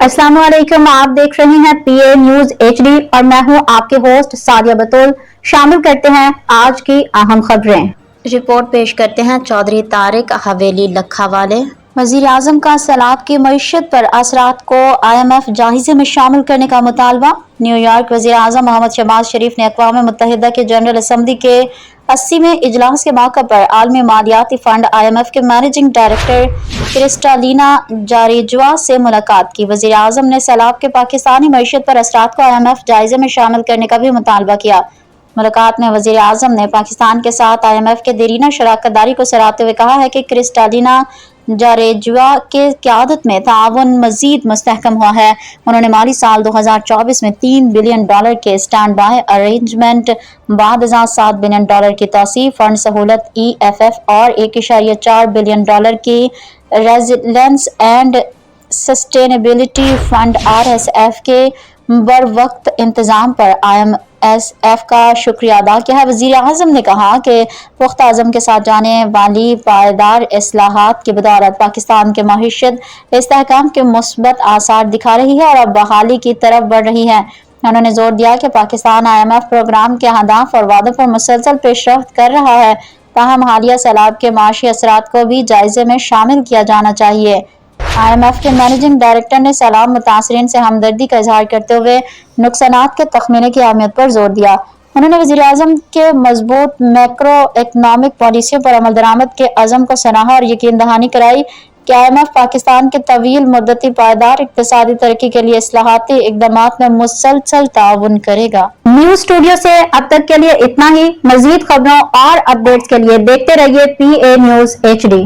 अस्सलाम वालेकुम। आप देख रहे हैं पीए न्यूज एचडी और मैं हूं आपके होस्ट सादिया बतूल। शामिल करते हैं आज की अहम खबरें। रिपोर्ट पेश करते हैं चौधरी तारिक हवेली लखा वाले। वजीर आजम का सैलाब की मईशत पर असरात को IMF जायजे में शामिल करने का मुतालबा। न्यूयॉर्क। वजीर आजम मोहम्मद शहबाज शरीफ ने अक़वाम मुत्तहिदा के जनरल असम्बली के 80वें इजलास के मौके पर आलमी मालियाती फंड IMF के मैनेजिंग डायरेक्टर क्रिस्टालिना जारेजुआ से मुलाकात की। वजीर आजम ने सैलाब के पाकिस्तानी मईशत पर असरात को IMF जायजे में शामिल करने का भी मुतालबा किया। मुलाकात में वजीर आजम ने पाकिस्तान के साथ IMF के देरीना शराकत दारी को सराहते हुए कहा है कि क्रिस्टालिना जारेजुआ के क़यादत में ताउन मजीद मुस्तहकम हुआ है। उन्होंने माली साल 2024 में $3 बिलियन के स्टैंड बाय अरेंजमेंट बाद 7 बिलियन की तोसी फंड सहूलत EFF और $1.4 बिलियन की resilience and sustainability fund RSF के बर वक्त इंतजाम पर IMF का शुक्रिया अदा किया है। वजीर आजम ने कहा कि पुख्ता अज़म के साथ जाने वाली पायदार इस्लाहात की बदौलत पाकिस्तान के मईशत इस्तेहकाम के मुस्बत आसार दिखा रही है और अब बहाली की तरफ बढ़ रही है। उन्होंने जोर दिया कि पाकिस्तान IMF प्रोग्राम के अहदाफ और वादों पर मुसलसल पेशरफ्त कर रहा है। ताहम हालिया सैलाब के माशी असरात को भी जायजे में शामिल किया जाना चाहिए। IMF के मैनेजिंग डायरेक्टर ने सैलाब मुतासरीन से हमदर्दी का इजहार करते हुए नुकसानात के तखमीने की अहमियत पर जोर दिया। उन्होंने वज़ीर आज़म के मजबूत मैक्रो इकनॉमिक पॉलिसियों पर अमल दरामद के अज़म को सराहा और यकीन दहानी कराई कि IMF पाकिस्तान के तवील मुद्दती पायदार इक़्तिसादी तरक्की के लिए इस्लाहाती इक़दामात में मुसलसल ताउन करेगा। न्यूज स्टूडियो से अब तक के लिए इतना ही। मजीद खबरों और अपडेट्स के लिए देखते रहिए PA न्यूज HD।